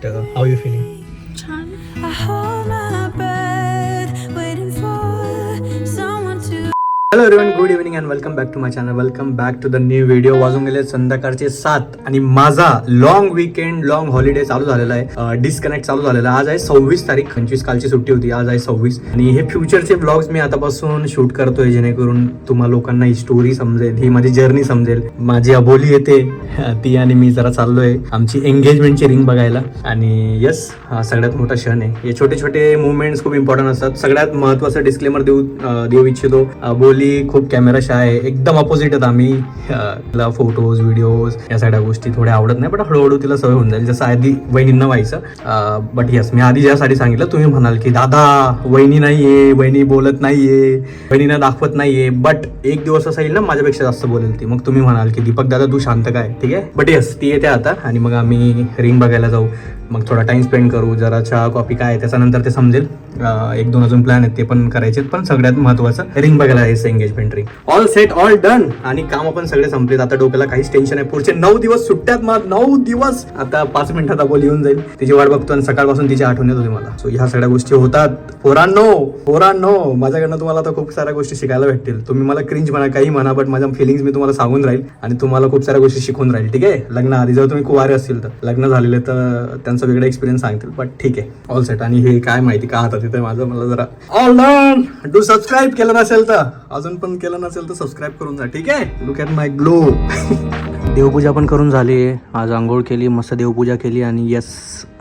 गोष्ट how you feeling? Hello everyone, good evening and welcome back to my channel. Welcome back to the new video. वाजून गेले संध्याकाळचे 7 आणि माझा long weekend, long holiday चालू झालेला आहे. डिस्कनेक्ट चालू झालेला आहे. आज आहे 26 तारीख. 25 कालची सुट्टी होती, आज आहे 26. आणि हे फ्युचरचे ब्लॉग्स मी आतापासून शूट करतोय जेणेकरून तुम्हा लोकांना ही स्टोरी समजेल, ही माझी जर्नी समजेल. माझी अबोली येते, ती आणि मी जरा चाललोय आमची एंगेजमेंटची रिंग बघायला. आणि यस, हा सगळ्यात मोठा क्षण आहे. हे छोटे छोटे मुवमेंट्स खूप इम्पॉर्टंट असतात. सगळ्यात महत्वाचं डिस्क्लेमर देऊ इच्छितो, अबोली खूप कॅमेरा शाय आहे, एकदम अपोजिट आहेत आम्ही. तिला फोटोज, व्हिडिओज या सगळ्या गोष्टी थोड्या आवडत नाही, पण हळूहळू तिला सवय होऊन जाईल, जसं आधी वहिनींना व्हायचं. बट यस, मी आधी ज्यासाठी सांगितलं, तुम्ही म्हणाल की दादा वहिनी नाहीये, वहिनी बोलत नाहीये, वहिनीना दाखवत नाहीये. बट एक दिवस असा येईल ना माझ्यापेक्षा जास्त बोलेल ती, मग तुम्ही म्हणाल की दीपक दादा तू शांत काय, ठीक आहे. बट यस, ती येते आता आणि मग आम्ही रिंग बघायला जाऊ. मग थोडा टाइम स्पेंड करू, जरा चहा कॉफी काय त्याच्यानंतर ते समजेल. 1-2 अजून प्लॅन आहेत, ते पण करायचे. पण सगळ्यात महत्वाचं रिंग बघायला यायचं, engagement ring. All set, all done. आणि काम पण सगळे संपलेत. आता डोक्याला काहीच टेन्शन आहे. पुढचे 9 दिवस सुट्ट्यात, मग 9 दिवस. आता 5 मिनिटात अबोली येऊन जाईल. तिची वाट बघतो आणि सकाळपासून तिची आठवण येत होती मला. सो ह्या सगळ्या गोष्टी होतात. पोरांनो माझ्याकडनं तुम्हाला आता खूप साऱ्या गोष्टी शिकायला भेटतील. तुम्ही मला क्रिंज म्हणा, काही म्हणा, बट माझ्या फिलिंग्स मी तुम्हाला सांगून राहील आणि तुम्हाला खूप साऱ्या गोष्टी शिकून राहील, ठीक आहे. लग्न आधी जर तुम्ही कुवारे असतील तर, लग्न झालेले तर त्यांचा वेगळा एक्सपिरियन्स सांगतील. बट ठीक आहे, ऑल सेट. आणि हे काय माहिती का हातात तिथे माझं, मला जरा ऑल डन. डू सबस्क्राईब केलं नसेल तर, अजून पण केलं नसेल तर सबस्क्राईब करून जा, ठीक आहे. Look at my glow. देवपूजा पण करून झाली. आज आंघोळ केली, मस्त देवपूजा केली आणि यस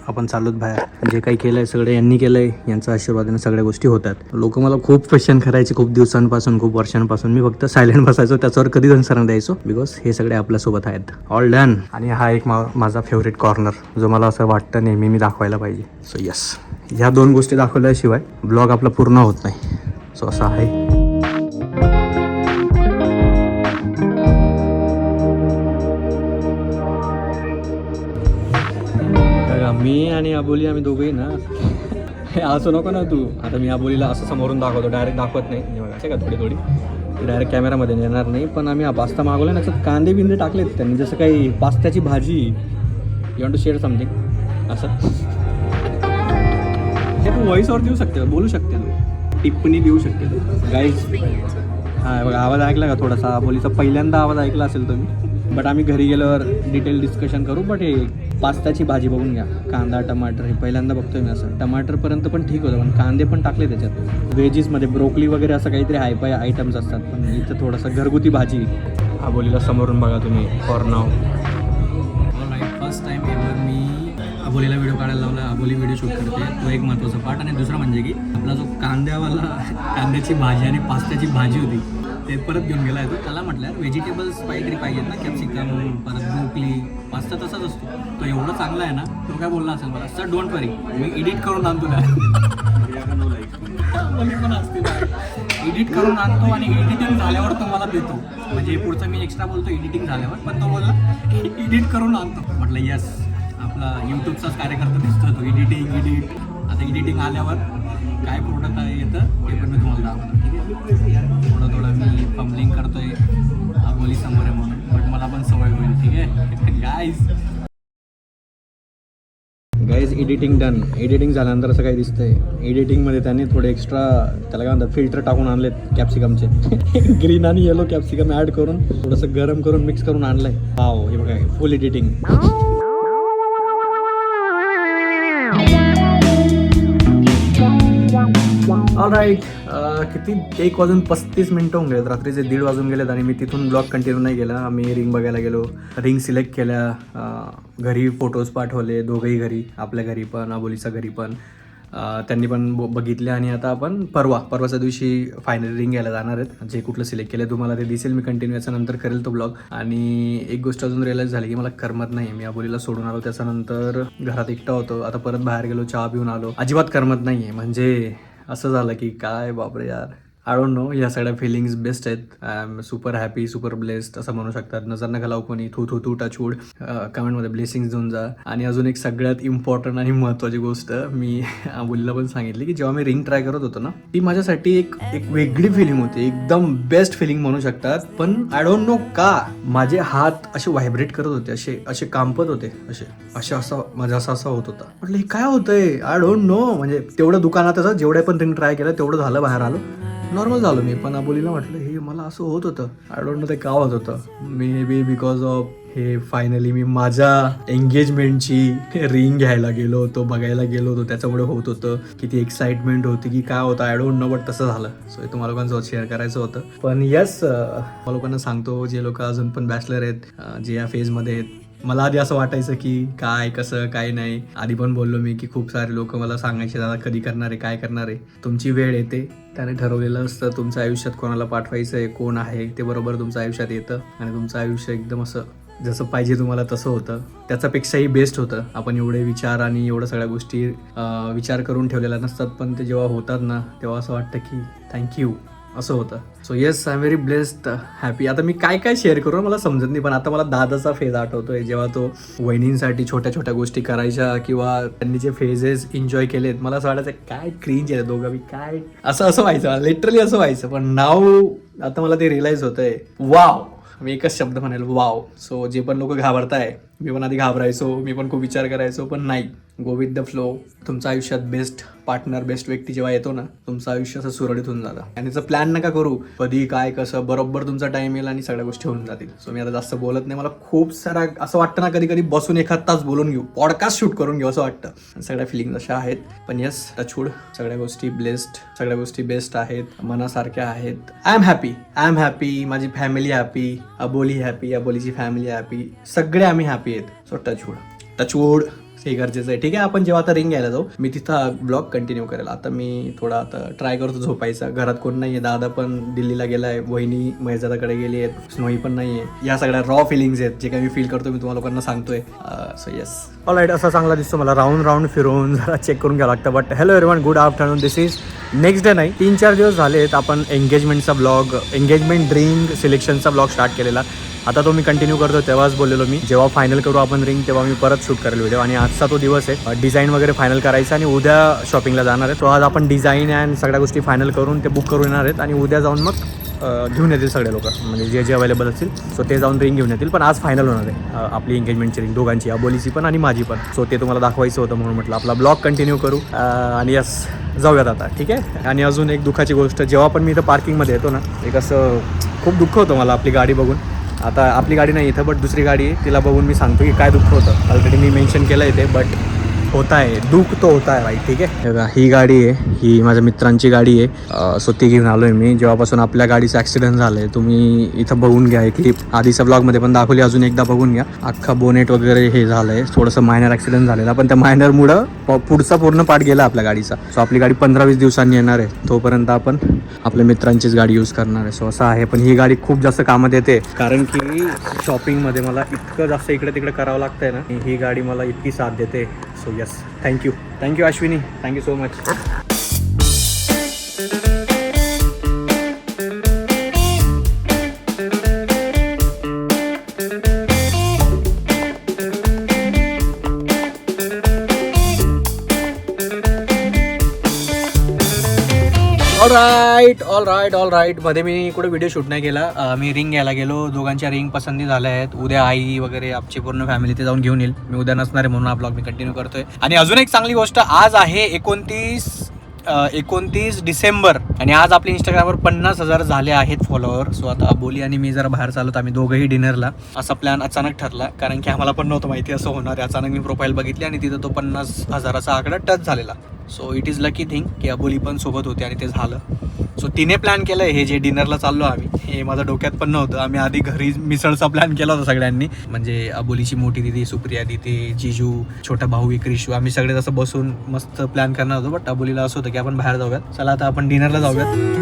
आपण चाललोत बाहेर. जे काही केलंय सगळं यांनी केलंय, यांचा आशीर्वादाने सगळ्या गोष्टी होतात. लोक मला खूप क्वेश्चन करायचे खूप दिवसांपासून, खूप वर्षांपासून. मी फक्त सायलेंट बसायचो, त्याच्यावर कधीच आन्सर द्यायचो, बिकॉज हे सगळे आपल्यासोबत आहेत. All done. आणि हा एक माझा फेवरेट कॉर्नर, जो मला असं वाटतं नेहमी मी दाखवायला पाहिजे. सो यस, ह्या 2 गोष्टी दाखवल्याशिवाय ब्लॉग आपला पूर्ण होत नाही. सो असं आहे. मी आणि अबोली आम्ही दोघंही ना असं नको ना तू. आता मी अबोलीला असं समोरून दाखवतो, डायरेक्ट दाखवत नाही. असे का थोडी डायरेक्ट कॅमेरामध्ये येणार नाही. पण आम्ही पास्ता मागवला ना, त्याच्यात कांदे बिंदे टाकलेत त्यांनी, जसं काही पास्त्याची भाजी. You want to share something असं. हे तू व्हॉइसवर देऊ शकते, बोलू शकते, तू टिप्पणी देऊ शकते तू. गाईज हां बघा, आवाज ऐकला का थोडासा अबोलीचा? पहिल्यांदा आवाज ऐकला असेल तुम्ही. बट आम्ही घरी गेल्यावर डिटेल डिस्कशन करू. बट हे पास्ताची भाजी बघून घ्या, कांदा टमाटर, हे पहिल्यांदा बघतोय मी असं. टमाटरपर्यंत पण ठीक होतं, पण कांदे पण टाकले त्याच्यात. व्हेजीसमध्ये ब्रोकली वगैरे असं काहीतरी हायफाय आयटम्स असतात, पण इथं थोडंसं घरगुती भाजी. अबोलीला समोरून बघा तुम्ही, फॉर नाव. फर्स्ट टाइम एव्हर मी अबोलीला व्हिडिओ काढायला लावला. अबोली व्हिडिओ शूट करते, तो एक महत्त्वाचा पार्ट. आणि दुसरा म्हणजे की आपला जो कांद्याची भाजी आणि पास्त्याची भाजी होती, ते परत घेऊन गेला आहे तो. त्याला म्हटलं व्हेजिटेबल्स काहीतरी पाहिजेत ना, कॅप्सिकम, परत ब्रोकली. पास्ता तसाच असतो, तो एवढा चांगला आहे ना. तो काय बोलला असेल मला, sir don't worry, me edit करून आणतो काय. पण असते एडिट करून आणतो आणि एडिटिंग झाल्यावर तो मला देतो. म्हणजे पुढचं मी एक्स्ट्रा बोलतो एडिटिंग झाल्यावर, पण तो बोलला एडिट करून आणतो. म्हटलं यस, आपला यूट्यूबचाच कार्यकर्ता दिसतो तो. एडिट आता एडिटिंग आल्यावर काय प्रोडक्ट येतं ते पण मी तुम्हाला दाखवतो, ठीक आहे. थोडं मी फंबलिंग करतोय, अबोली समोर आहे म्हणून, बट मला पण सवय होईल, ठीक आहे. Guys editing done. एडिटिंग झाल्यानंतर असं काही दिसतंय. एडिटिंगमध्ये त्यांनी थोडे एक्स्ट्रा त्याला काय म्हणतात फिल्टर टाकून आणलेत कॅप्सिकमचे. ग्रीन आणि येलो कॅप्सिकम ॲड करून थोडंसं गरम करून मिक्स करून आणलंय. वाव, हे बघा फुल एडिटिंग. ऑलराईट, किती 1:35 होऊन गेलेत, रात्रीचे 1:30 वाजून गेलेत. आणि मी तिथून ब्लॉग कंटिन्यू नाही केला. आम्ही रिंग बघायला गेलो, रिंग सिलेक्ट केल्या, घरी फोटोज पाठवले, दोघंही घरी, आपल्या घरी पण, अबोलीच्या घरी पण. त्यांनी पण बघितले. आणि आता आपण परवाच्या दिवशी फायनल रिंग घ्यायला जाणार आहेत. जे कुठलं सिलेक्ट केलं तुम्हाला ते दिसेल, मी कंटिन्यू याच्यानंतर करेल तो ब्लॉग. आणि एक गोष्ट अजून रिअलाईज झाली की मला करमत नाही. मी अबोलीला सोडून आलो, त्याच्यानंतर घरात एकटा होतो. आता परत बाहेर गेलो, चहा पिऊन आलो, अजिबात करमत नाही आहे. म्हणजे असं झालं की काय बापरे यार, आय डोंट नो, या सगळ्या फिलिंग्स बेस्ट आहेत. I am super happy, super blessed असं म्हणू शकतात. नजर नका लावू कोणी, थू थू थू टचवूड. कमेंटमध्ये ब्लेसिंग्स देऊन जा. आणि अजून एक सगळ्यात इम्पॉर्टंट आणि महत्त्वाची गोष्ट मी अबोलीला पण सांगितली की जेव्हा मी रिंग ट्राय करत होतो ना, ती माझ्यासाठी एक वेगळी फिलिंग होती, एकदम बेस्ट फिलिंग म्हणू शकतात. पण आय डोंट नो का माझे हात असे व्हायब्रेट करत होते, असे कांपत होते, असे असं माझा असा होत होता. म्हटलं हे काय होतंय, आय डोंट नो. म्हणजे तेवढं दुकानात जेवढ्या पण रिंग ट्राय केलं तेवढं झालं, बाहेर आलो, नॉर्मल झालो मी. पण अबोलीला म्हटलं हे मला असं होत होतं, आय डोंट नो ते का होत होतं. मे बी बिकॉज ऑफ हे फायनली मी माझ्या एंगेजमेंटची रिंग घ्यायला गेलो होतो, बघायला गेलो होतो, त्याच्यामुळे होत होतं. किती एक्साइटमेंट होती की काय होतं आय डोंट नो, बट तसं झालं. सो हे तुम्हाला लोकांसोबत शेअर करायचं होतं. पण येस, मला लोकांना सांगतो, जे लोक अजून पण बॅचलर आहेत, जे या फेजमध्ये आहेत, मला आधी असं वाटायचं की काय कसं काय नाही. आधी पण बोललो मी की खूप सारे लोक मला सांगायचे दादा कधी करणार आहे, काय करणार आहे. तुमची वेळ येते, त्याने ठरवलेलं असतं तुमच्या आयुष्यात कोणाला पाठवायचं आहे, कोण आहे ते बरोबर तुमच्या आयुष्यात येतं आणि तुमचं आयुष्य एकदम असं जसं पाहिजे तुम्हाला तसं होतं. त्याच्यापेक्षाही बेस्ट होतं. आपण एवढे विचार आणि एवढ्या सगळ्या गोष्टी विचार करून ठेवलेल्या नसतात, पण ते जेव्हा होतात ना तेव्हा असं वाटतं की थँक्यू, असं होतं. So yes, I am very blessed, happy. आता मी काय काय शेअर करू मला समजत नाही, पण आता मला दादाचा फेज आठवतोय, जेव्हा तो वहिनींसाठी छोट्या छोट्या गोष्टी करायच्या किंवा त्यांनी जे फेजेस एन्जॉय केलेत. मला असं वाटायचं काय क्रींज आहे दोघं बी, काय असं व्हायचं, लिटरली असं व्हायचं. पण नाव आता मला ते रिअलाइज होतंय, वाव. मी एकच शब्द म्हणेल, वाव. सो जे पण लोक घाबरताय, मी पण आधी घाबरायचो, मी पण खूप विचार करायचो, पण नाही, गो विथ द फ्लो. तुमच्या आयुष्यात बेस्ट पार्टनर, बेस्ट व्यक्ती जेव्हा येतो ना, तुमचं आयुष्य असं सुरळीत होऊन जातं. आणि त्याचं प्लॅन नका करू कधी काय कसं, बरोबर तुमचा टाइम येईल आणि सगळ्या गोष्टी होऊन जातील. सो मी आता जास्त बोलत नाही. मला खूप सारा असं वाटतं ना, कधी कधी बसून एखाद तास बोलून घेऊ, पॉडकास्ट शूट करून घेऊ असं वाटतं. सगळ्या फिलिंग अशा आहेत. पण येस, टचवूड, सगळ्या गोष्टी ब्लेस्ड, सगळ्या गोष्टी बेस्ट आहेत, मनासारख्या आहेत. आय एम हॅपी, माझी फॅमिली हॅपी, अबोली हॅपी, अबोलीची फॅमिली हॅपी, सगळे आम्ही हॅपी आहेत. सो टचवूड हे गरजेचं आहे. ठीक आहे, आपण जेव्हा आता रिंग घ्यायला जाऊ, मी तिथं ब्लॉग कंटिन्यू करेल. आता मी थोडा आता ट्राय करतो झोपायचा. घरात कोण नाही आहे, दादा पण दिल्लीला गेला आहे, वहिनी महेशदादाकडे गेली आहेत, स्नोई पण नाही आहे. या सगळ्या रॉ फिलिंग्स आहेत, जे काही मी फील करतो मी तुम्हाला लोकांना सांगतोय. So yes, all right. असा चांगला दिसतो मला, राऊंड फिरवून जरा चेक करून घ्यावं लागतं. But hello everyone, good afternoon. This is next day, नाही 3-4 दिवस झालेत आपण एंगेजमेंटचा ब्लॉग, एंगेजमेंट रिंग सिलेक्शनचा ब्लॉग स्टार्ट केलेला. आता तो मी कंटिन्यू करतो. तेव्हाच बोललेलो मी, जेव्हा फायनल करू आपण रिंग तेव्हा मी परत शूट करेल व्हिडिओ. आणि आजचा तो दिवस आहे, डिझाईन वगैरे फायनल करायचं आणि उद्या शॉपिंगला जाणार आहे. तो आज आपण डिझाईन अँड सगळ्या गोष्टी फायनल करून ते बुक करून येणार आहेत आणि उद्या जाऊन मग घेऊन येतील सगळे लोक, म्हणजे जे जे अवेलेबल असतील. सो ते जाऊन रिंग घेऊन येतील. पण आज फायनल होणार आहे आपली एंगेजमेंटची रिंग, दोघांची, अबोलीची पण आणि माझी पण. सो ते तुम्हाला दाखवायचं होतं म्हणून म्हटलं आपला ब्लॉग कंटिन्यू करू. आणि यस, जाऊयात आता. ठीक आहे. आणि अजून एक दुःखाची गोष्ट, जेव्हा पण मी इथं पार्किंगमध्ये येतो ना, एक असं खूप दुःख होतं मला आपली गाडी बघून. आता आपली गाडी नाही इथं, बट दुसरी गाडी आहे, तिला बघून मी सांगतो की काय दुःख होतं. ऑलरेडी मी मेन्शन केलं इथे, बट होता आहे दुःख तो होता आहे भाई. ठीक आहे. ही गाडी आहे, ही माझ्या मित्रांची गाडी आहे. सो ती घेऊन आलो आहे मी. जेव्हापासून आपल्या गाडीचं ॲक्सिडेंट झालं आहे, तुम्ही इथं बघून घ्या. क्लिप आधीच्या ब्लॉगमध्ये पण दाखवली, अजून एकदा बघून घ्या. अख्खा बोनेट वगैरे हे झालं आहे, थोडंसं मायनर ॲक्सिडेंट झालेला, पण त्या मायनरमुळं पुढचा पूर्ण पार्ट गेला आपल्या गाडीचा. सो आपली गाडी 15-20 दिवसांनी येणार आहे, तोपर्यंत आपण आपल्या मित्रांचीच गाडी यूज करणार आहे. सो असं आहे. पण ही गाडी खूप जास्त कामात येते, कारण की शॉपिंगमध्ये मला इतकं जास्त इकडे तिकडे करावं लागतंय ना, ही गाडी मला इतकी साथ देते. So yes, thank you Ashwini, thank you so much. All right. मध्ये मी कुठे व्हिडिओ शूट नाही केला. मी रिंग घ्यायला गेलो, दोघांच्या रिंग पसंती झाल्या आहेत. उद्या आई वगैरे आमची पूर्ण फॅमिली ते जाऊन घेऊन येईल. मी उद्या नसणार आहे म्हणून हा ब्लॉग मी कंटिन्यू करतोय. आणि अजून एक चांगली गोष्ट, आज आहे 29 डिसेंबर आणि आज आपल्या इंस्टाग्रामवर 50,000 झाले आहेत फॉलोअर. सो आता अबोली आणि मी जरा बाहेर चालत, आम्ही दोघंही डिनरला. असा प्लॅन अचानक ठरला, कारण की आम्हाला पण नव्हतं माहिती असं होणार आहे. अचानक मी प्रोफाईल बघितली आणि तिथं तो 50,000चा आकडा टच झालेला. So it is lucky thing की अबोली पण सोबत होती आणि ते झालं. सो तिने प्लॅन केलं हे जे डिनरला चाललो आम्ही, हे माझ्या डोक्यात पण नव्हतं. आम्ही आधी घरी मिसळचा प्लॅन केला होता सगळ्यांनी, म्हणजे अबोलीची मोठी दिदी सुप्रिया दिदी, जिजू, छोटा भाऊ विक्रिशू, आम्ही सगळे तसं बसून मस्त प्लॅन करणार होतो. बट अबोलीला असं होतं की आपण बाहेर जाऊयात, चला आता आपण डिनरला जाऊयात.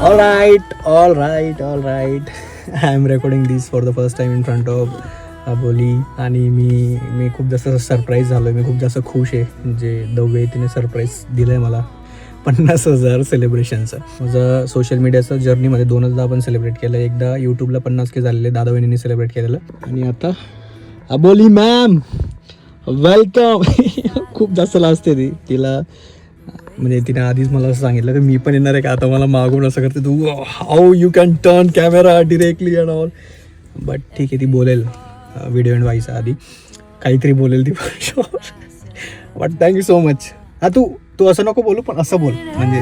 All right. I am recording this for the first time in front of अबोली आणि मी खूप जास्त सरप्राईज झालो आहे. मी खूप जास्त खुश आहे जे दव्वे तिने सरप्राईज दिलं आहे मला 50,000 सेलिब्रेशनचं. माझं सोशल मीडियाचं जर्नीमध्ये 2दा आपण सेलिब्रेट केलं. एकदा यूट्यूबला 50K झालेले दादा वहिनींनी सेलिब्रेट केलेलं आणि आता अबोली मॅम वेलकम. खूप जास्त लाजते तिला म्हणजे तिने आधीच मला असं सांगितलं की मी पण येणार आहे का आता मला मागून असं करते तू how you can turn camera directly and all. But ठीक आहे ती बोलेल व्हिडिओ एंड व्हायचा आधी काहीतरी बोलेल ती बट थँक्यू सो मच. हा तू असं नको बोलू पण असं बोल म्हणजे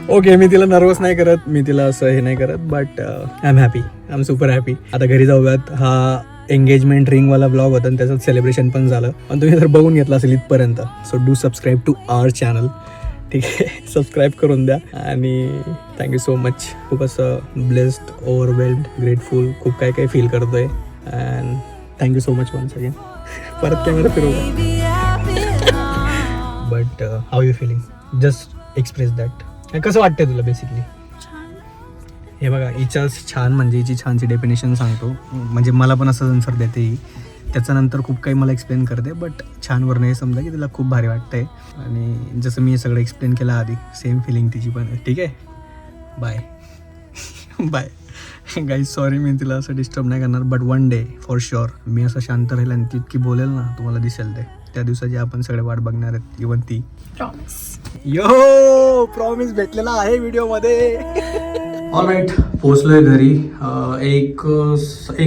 ओके. मी तिला नर्वस नाही करत मी तिला असं हे नाही करत but I am happy I am super happy. आता घरी जाऊयात. हा एंगेजमेंट रिंगवाला ब्लॉग होता आणि त्याचं सेलिब्रेशन पण झालं आणि तुम्ही जर बघून घेतला असेल इथपर्यंत so do subscribe to our channel. ठीक आहे सबस्क्राईब करून द्या आणि थँक्यू सो मच. खूप असं ब्लेस्ड ओव्हरवेल्ड ग्रेटफुल खूप काय काय फील करतोय and thank you so much once again. परत कॅमेरा फिरवू but how you feeling just express that. कसं वाटतंय तुला बेसिकली. हे बघा हिच्या छान म्हणजे हिची छानची डेफिनेशन सांगतो म्हणजे मला पण असं आन्सर देते ही. त्याच्यानंतर खूप काही मला एक्सप्लेन करते बट छानवर नाही समजा की तिला खूप भारी वाटतंय आणि जसं मी हे सगळं एक्सप्लेन केलं आधी सेम फिलिंग तिची पण. ठीक आहे बाय बाय गाईज. सॉरी मी तिला असं डिस्टर्ब नाही करणार but one day for sure मी असं शांत राहील आणि ती इतकी बोलेल ना तुम्हाला दिसेल ते त्या दिवसाची आपण सगळे वाट बघणार आहेत. इवन ती यो प्रॉमिस भेटलेला आहे व्हिडिओमध्ये. ऑलराईट पोचलोय घरी. एक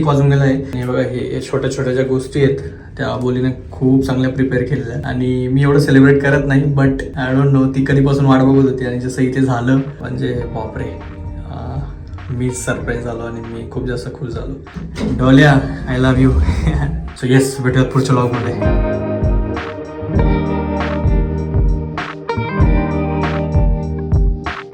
वाजून गेला आहे आणि बघा हे छोट्या छोट्या ज्या गोष्टी आहेत त्या बोलीने खूप चांगल्या प्रिपेअर केलेल्या आणि मी एवढं सेलिब्रेट करत नाही बट आय डोंट नो ती कधीपासून वाट बघत होती आणि जसं इथे झालं म्हणजे बापरे मी सरप्राईज झालो आणि मी खूप जास्त खुश झालो. Dolya I love you. So yes भेटूयात पुढच्या व्लॉगमध्ये.